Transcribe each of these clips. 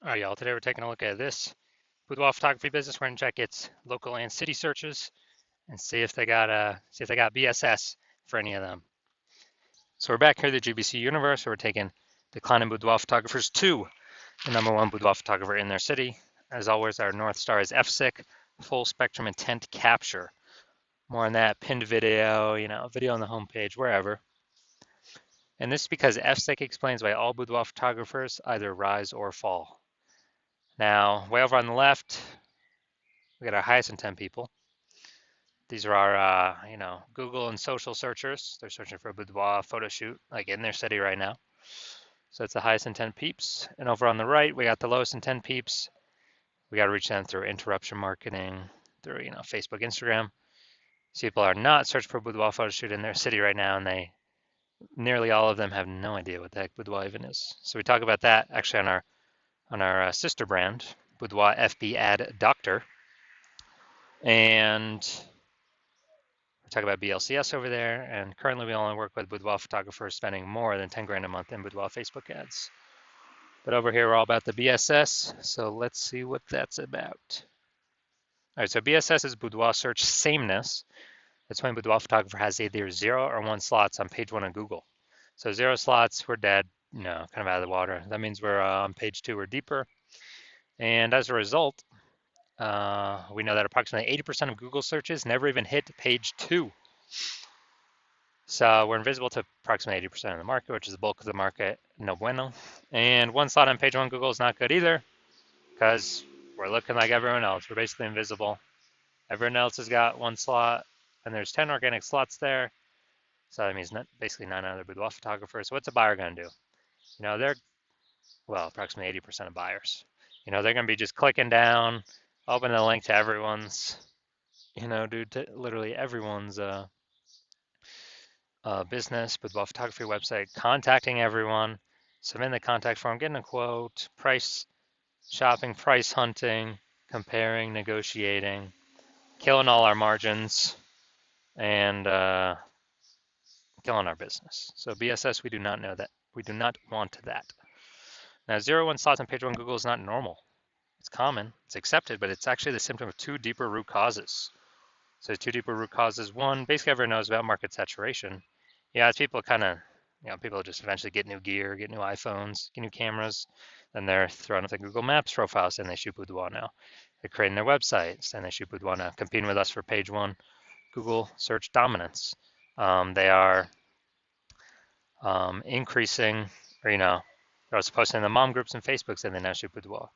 All right, y'all. Today we're taking a look at this boudoir photography business. We're gonna check its local and city searches and see if they got BSS for any of them. So we're back here at the GBC universe. So we're taking declining boudoir photographers to the #1 boudoir photographer in their city. As always, our North Star is FSIC, full spectrum intent capture. More on that, pinned video, video on the homepage, wherever. And this is because FSIC explains why all boudoir photographers either rise or fall. Now, way over on the left, we got our highest intent people. These are our, Google and social searchers. They're searching for a boudoir photo shoot, like in their city right now. So it's the highest intent peeps. And over on the right, we got the lowest intent peeps. We got to reach them through interruption marketing, through, Facebook, Instagram. So people are not searching for a boudoir photo shoot in their city right now, and nearly all of them have no idea what the heck boudoir even is. So we talk about that actually on our sister brand, Boudoir FB Ad Doctor. And we talk about BLCS over there, and currently we only work with boudoir photographers spending more than 10 grand a month in boudoir Facebook ads. But over here we're all about the BSS, so let's see what that's about. All right, so BSS is boudoir search sameness. That's when boudoir photographer has either 0 or 1 slots on page 1 of Google. So 0 slots, we're dead, kind of out of the water. That means we're on page 2 or deeper. And as a result, we know that approximately 80% of Google searches never even hit page 2. So we're invisible to approximately 80% of the market, which is the bulk of the market, no bueno. And 1 slot on page 1 Google is not good either, because we're looking like everyone else. We're basically invisible. Everyone else has got 1 slot, and there's 10 organic slots there. So that means basically 9 other boudoir photographers. So what's a buyer going to do? They're, approximately 80% of buyers. They're going to be just clicking down, open the link to everyone's, to literally everyone's business, boudoir photography website, contacting everyone, submitting the contact form, getting a quote, price shopping, price hunting, comparing, negotiating, killing all our margins, and killing our business. So BSS, we do not know that. We do not want that. Now, 0-1 slots on page 1 Google is not normal. It's common, it's accepted, but it's actually the symptom of 2 deeper root causes. So 2 deeper root causes. One, basically everyone knows about market saturation. Yeah, as people people just eventually get new gear, get new iPhones, get new cameras, then they're throwing up the Google Maps profiles and they shoot boudoir now. They're creating their websites and they shoot boudoir now, competing with us for page 1 Google search dominance. They are increasing, or they're also posting in the mom groups and Facebooks and they now shoot boudoir.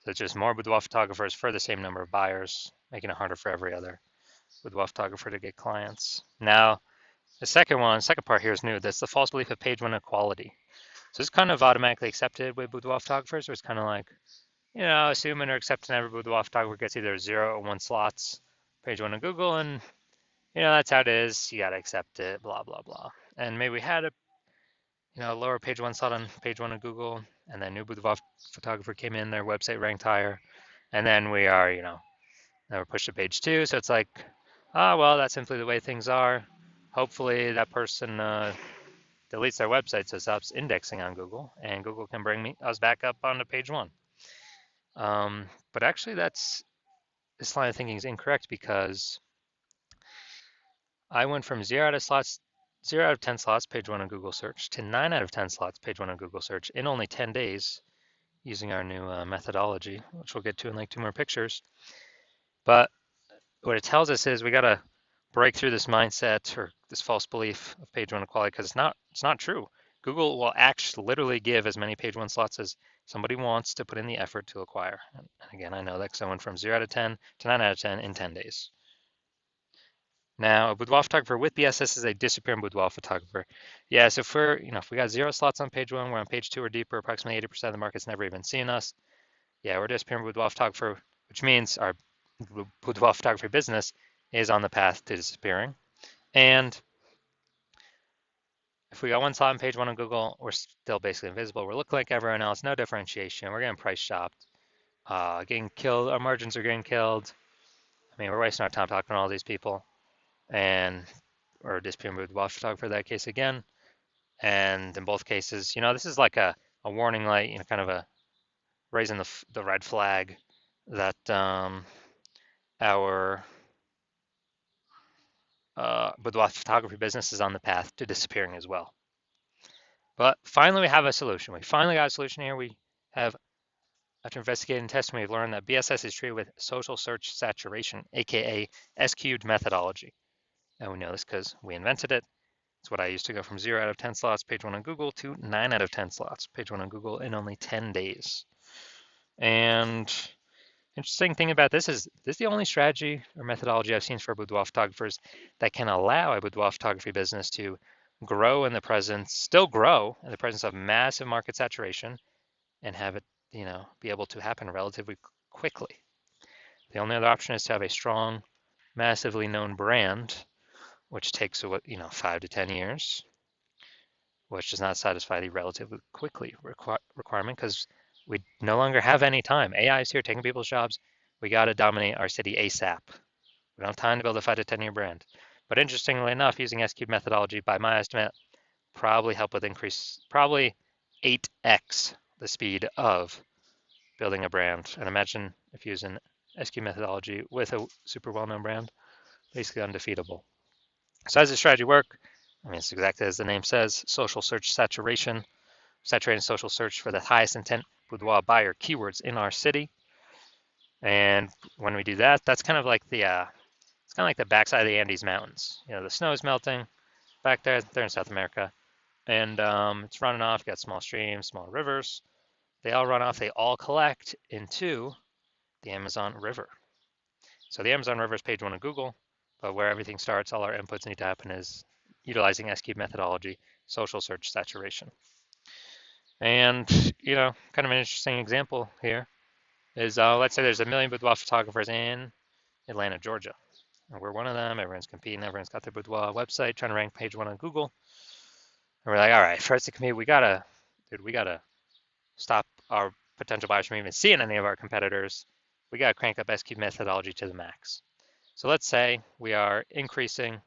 So it's just more boudoir photographers for the same number of buyers, making it harder for every other boudoir photographer to get clients. Now, the second part here is new. That's the false belief of page 1 equality. So it's kind of automatically accepted with boudoir photographers. It's kind of like, assuming or accepting every boudoir photographer gets either 0 or 1 slots, page 1 of Google, and that's how it is. You gotta accept it, blah blah blah. And maybe we had a lower page 1 slot on page 1 of Google, and then new boudoir photographer came in, their website ranked higher, and then we are, now we're pushed to page 2. So it's like, well, that's simply the way things are. Hopefully that person deletes their website so it stops indexing on Google, and Google can bring us back up onto page 1. But actually, this line of thinking is incorrect, because I went from 0 out of 10 slots, page 1 on Google search, to 9 out of 10 slots, page 1 on Google search in only 10 days using our new methodology, which we'll get to in like 2 more pictures. But what it tells us is we got to break through this mindset or this false belief of page 1 equality, because it's not true. Google will actually literally give as many page 1 slots as somebody wants to put in the effort to acquire. And again, I know that because I went from 0 out of 10 to 9 out of 10 in 10 days. Now, a boudoir photographer with BSS is a disappearing boudoir photographer. Yeah, so if we got 0 slots on page 1, we're on page 2 or deeper, approximately 80% of the market's never even seen us. Yeah, we're a disappearing boudoir photographer, which means our boudoir photography business is on the path to disappearing. And if we got 1 slot on page 1 on Google, we're still basically invisible. We're looking like everyone else, no differentiation. We're getting price shopped, getting killed. Our margins are getting killed. I mean, we're wasting our time talking to all these people, and we're a disappearing boudoir photographer in that case again. And in both cases, this is like a warning light, kind of raising the red flag that our boudoir photography business is on the path to disappearing as well. But finally, we have a solution. We finally got a solution here. We have, after investigating and testing, we've learned that BSS is treated with social search saturation, aka S-cubed methodology. And we know this because we invented it. It's what I used to go from 0 out of 10 slots, page 1 on Google, to 9 out of 10 slots, page 1 on Google, in only 10 days. And interesting thing about this is the only strategy or methodology I've seen for boudoir photographers that can allow a boudoir photography business to grow in the presence, still grow in the presence of massive market saturation, and have it, be able to happen relatively quickly. The only other option is to have a strong, massively known brand, which takes 5 to 10 years, which does not satisfy the relatively quickly requirement because we no longer have any time. AI is here taking people's jobs. We got to dominate our city ASAP. We don't have time to build a 5 to 10-year brand. But interestingly enough, using S-cube methodology, by my estimate, probably 8x the speed of building a brand. And imagine if using S-cube methodology with a super well-known brand, basically undefeatable. So how does this strategy work? I mean, it's exactly as the name says, social search saturation, saturating social search for the highest intent boudoir buyer keywords in our city. And when we do that, that's kind of like it's kind of like the backside of the Andes Mountains. The snow is melting back there. They're in South America, and it's running off. You got small streams, small rivers. They all run off. They all collect into the Amazon River. So the Amazon River is page 1 of Google, but where everything starts, all our inputs need to happen is utilizing S-cube methodology, social search saturation. And, kind of an interesting example here is let's say there's 1 million boudoir photographers in Atlanta, Georgia. And we're one of them. Everyone's competing. Everyone's got their boudoir website trying to rank page 1 on Google. And we're like, all right, for us to compete, we gotta stop our potential buyers from even seeing any of our competitors. We gotta crank up S-cube methodology to the max. So let's say we are increasing,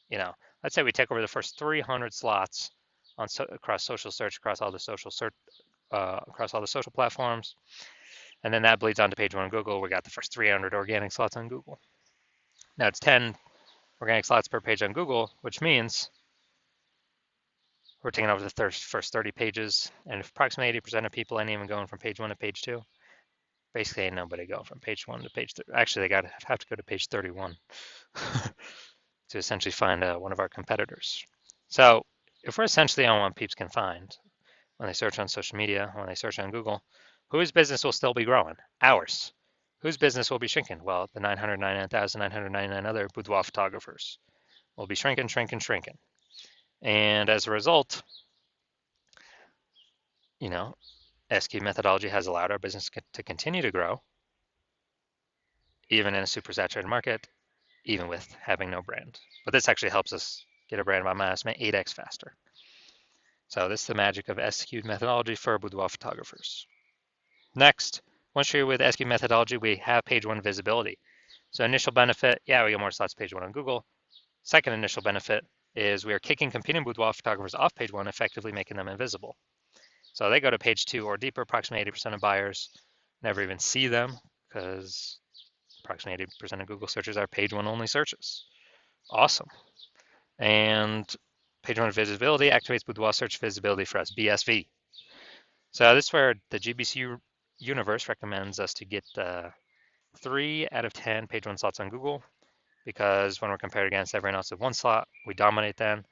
let's say we take over the first 300 slots across social search, across all the social platforms, and then that bleeds onto page 1 on Google. We got the first 300 organic slots on Google. Now it's 10 organic slots per page on Google, which means we're taking over the first 30 pages, and if approximately 80% of people ain't even going from page 1 to page 2, basically ain't nobody going from page 1 to page 3. Actually, they have to go to page 31 to essentially find one of our competitors. So if we're essentially on what peeps can find when they search on social media, when they search on Google, whose business will still be growing? Ours. Whose business will be shrinking? Well, the 999,999 other boudoir photographers will be shrinking, shrinking, shrinking. And as a result, S-cube methodology has allowed our business to continue to grow, even in a super saturated market, even with having no brand. But this actually helps us get a brand by my estimate 8x faster. So this is the magic of S-cube methodology for boudoir photographers. Next, once you're with S-cube methodology, we have page 1 visibility. So initial benefit, we get more slots page 1 on Google. Second initial benefit is we are kicking competing boudoir photographers off page 1, effectively making them invisible. So they go to page 2 or deeper. Approximately 80% of buyers never even see them because approximately 80% of Google searches are page 1 only searches. Awesome. And page 1 visibility activates boudoir search visibility for us, BSV. So this is where the GBC universe recommends us to get 3 out of 10 page 1 slots on Google, because when we're compared against everyone else with 1 slot, we dominate them.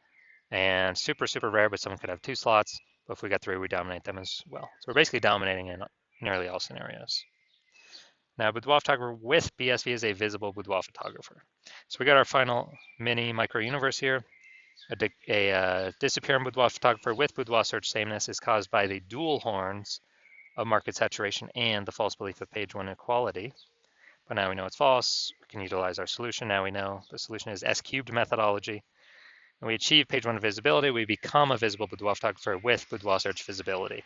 And super, super rare, but someone could have 2 slots. But if we got 3, we dominate them as well. So we're basically dominating in nearly all scenarios. Now, boudoir photographer with BSV is a visible boudoir photographer. So we got our final mini micro universe here. A disappearing boudoir photographer with boudoir search sameness is caused by the dual horns of market saturation and the false belief of page 1 equality. But now we know it's false. We can utilize our solution. Now we know the solution is S-cubed methodology. And we achieve page 1 visibility. We become a visible boudoir photographer with boudoir search visibility.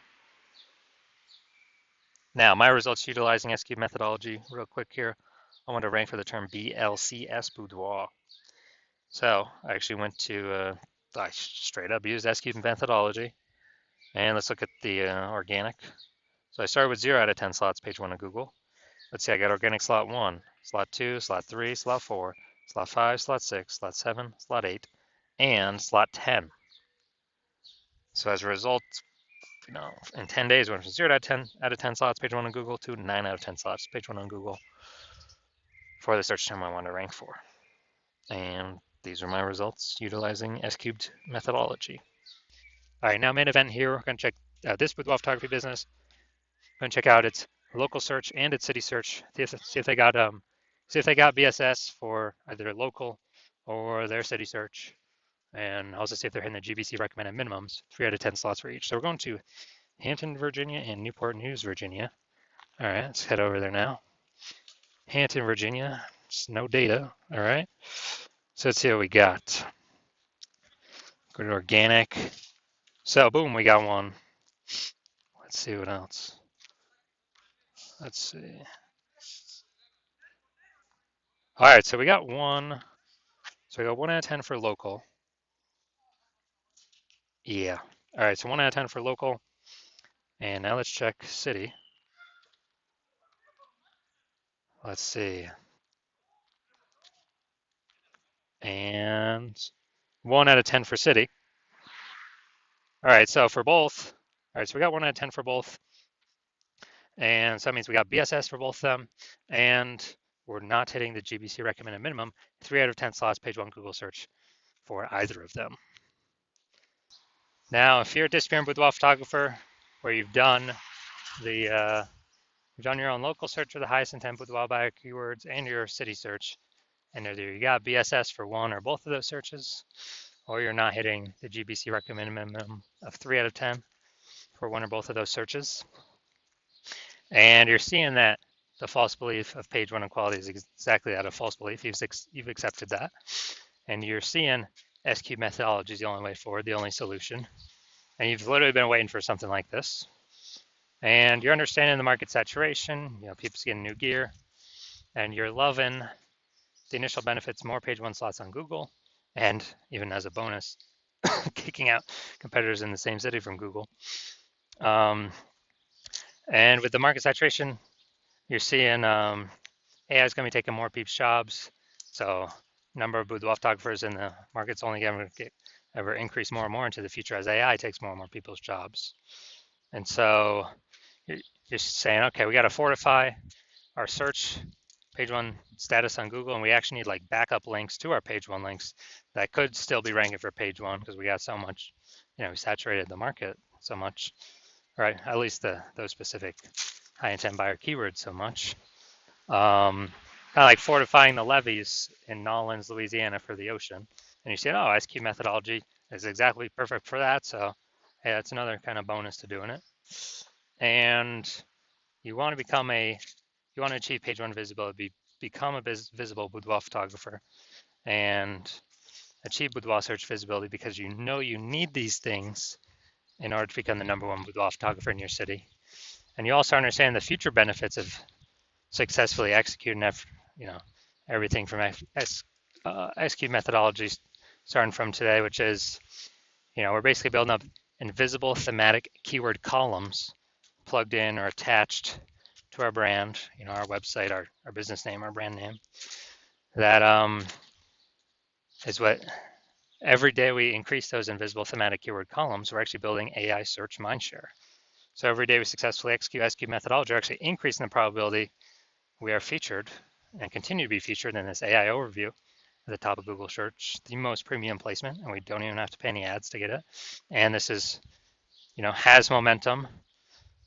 Now, my results utilizing S-cubed methodology, real quick here. I want to rank for the term BLCS boudoir. So I actually went to, I straight up used S-cubed methodology. And let's look at the organic So I started with 0 out of 10 slots, page 1 of Google. Let's see, I got organic slot 1, slot 2, slot 3, slot 4, slot 5, slot 6, slot 7, slot 8, and slot 10. So as a result, in 10 days, went from 0 out of 10 slots, page 1 on Google, to 9 out of 10 slots, page 1 on Google for the search term I want to rank for. And these are my results utilizing S-cubed methodology. All right, now main event here, we're going to check this boudoir photography business. I'm going to check out its local search and its city search. See if they got BSS for either local or their city search, and also see if they're hitting the GBC recommended minimums, 3 out of 10 slots for each. So we're going to Hampton, Virginia, and Newport News, Virginia. All right, let's head over there now. Hampton, Virginia, just no data. All right, so let's see what we got. Go to organic. So boom, we got one. Let's see what else. Let's see. All right, so we got one. So we got 1 out of 10 for local. Yeah. All right, so 1 out of 10 for local. And now let's check city. Let's see. And 1 out of 10 for city. All right, so for both. All right, so we got 1 out of 10 for both. And so that means we got BSS for both of them. And we're not hitting the GBC recommended minimum. 3 out of 10 slots, page 1 Google search for either of them. Now, if you're a disappearing boudoir photographer, where you've done your own local search for the highest intent boudoir buyer keywords and your city search, and either you got BSS for one or both of those searches, or you're not hitting the GBC recommended minimum of 3 out of 10 for one or both of those searches, and you're seeing that the false belief of page 1 equality is exactly that, a false belief. You've accepted that, and you're seeing S-cube methodology is the only way forward, the only solution, and you've literally been waiting for something like this, and you're understanding the market saturation, people's getting new gear, and you're loving the initial benefits, more page 1 slots on Google, and even as a bonus, kicking out competitors in the same city from Google. And with the market saturation, you're seeing AI is going to be taking more people's jobs. So number of boudoir photographers in the market's only going to ever increase more and more into the future as AI takes more and more people's jobs. And so you're saying, okay, we got to fortify our search page 1 status on Google, and we actually need like backup links to our page 1 links that could still be ranking for page 1 because we got so much, we saturated the market so much, right? At least those specific high intent buyer keywords so much. Kind of like fortifying the levees in Nolens, Louisiana for the ocean. And you say, oh, S-cube methodology is exactly perfect for that. So hey, that's another kind of bonus to doing it. And you want to achieve page 1 visibility, become a visible boudoir photographer, and achieve boudoir search visibility because you need these things in order to become the #1 boudoir photographer in your city. And you also understand the future benefits of successfully executing everything from S-cube methodologies starting from today, which is, we're basically building up invisible thematic keyword columns plugged in or attached to our brand, our website, our business name, our brand name. That is what every day we increase those invisible thematic keyword columns, we're actually building AI search mindshare. So every day we successfully execute S-cube methodology, we're actually increasing the probability we are featured and continue to be featured in this AI overview at the top of Google search, the most premium placement, and we don't even have to pay any ads to get it. And this is, has momentum,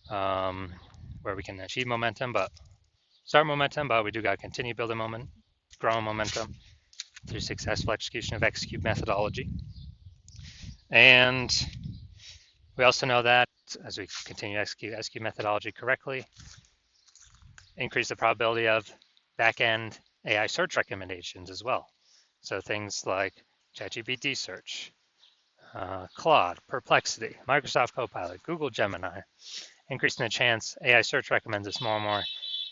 where we can achieve momentum, but we do got to continue building growing momentum through successful execution of S-cube methodology. And we also know that as we continue to execute S-cube methodology correctly, increase the probability of back-end AI search recommendations as well. So things like ChatGPT search, Claude, Perplexity, Microsoft Copilot, Google Gemini, increasing the chance AI search recommends us more and more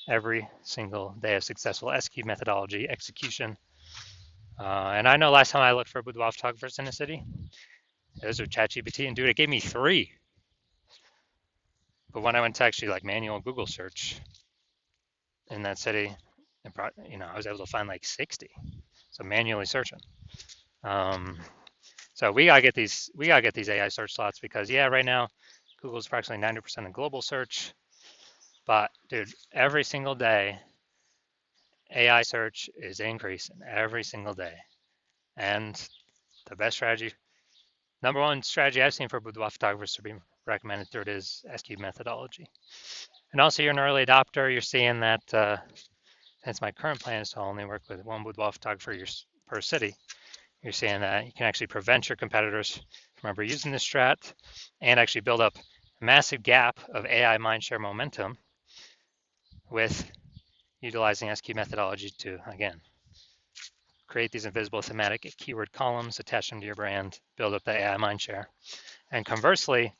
every single day of successful S-cube methodology execution. And I know last time I looked for boudoir photographers in the city, it was with ChatGPT, and dude, it gave me 3. But when I went to actually like manual Google search in that city, I was able to find like 60. So manually searching. So we gotta get these AI search slots because yeah, right now Google's approximately 90% of global search. But dude, every single day AI search is increasing every single day. And the best strategy, number one strategy I've seen for boudoir photographers to be recommended through it is S-cube methodology. And also you're an early adopter, you're seeing that since my current plan is to only work with one boudoir photographer per city, you're seeing that you can actually prevent your competitors from ever using this strat and actually build up a massive gap of AI mindshare momentum with utilizing S-cube methodology to, again, create these invisible thematic keyword columns, attach them to your brand, build up the AI mindshare. And conversely,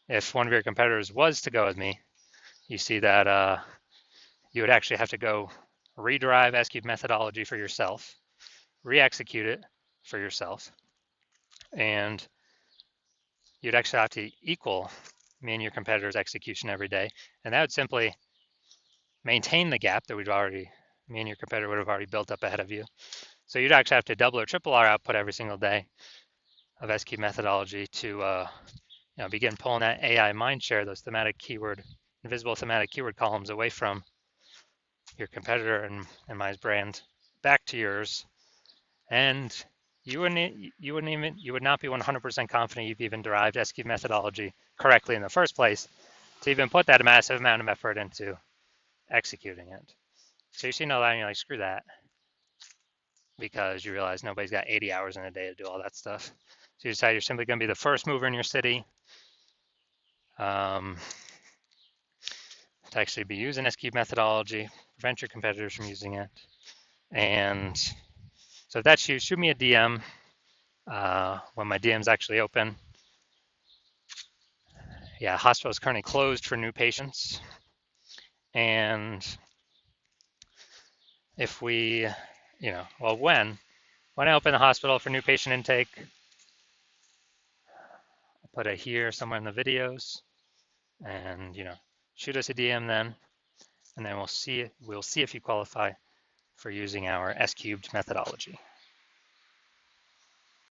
if one of your competitors was to go with me, you see that you would actually have to go rederive S-cube methodology for yourself, re-execute it for yourself, and you'd actually have to equal me and your competitor's execution every day. And that would simply maintain the gap that me and your competitor would have already built up ahead of you. So you'd actually have to double or triple our output every single day of S-cube methodology to begin pulling that AI mindshare, those invisible thematic keyword columns away from your competitor and my brand back to yours. And you would not be 100% confident you've even derived S-cube methodology correctly in the first place to even put that massive amount of effort into executing it. So you see no that and you're like, screw that, because you realize nobody's got 80 hours in a day to do all that stuff. So you decide you're simply going to be the first mover in your city to actually be using S-cube methodology, prevent your competitors from using it. And so if that's you, shoot me a DM when my DM's actually open. Yeah, hospital is currently closed for new patients. And if we, when I open the hospital for new patient intake, I'll put it here somewhere in the videos, and shoot us a DM then, and then we'll see if you qualify for using our S-cubed methodology.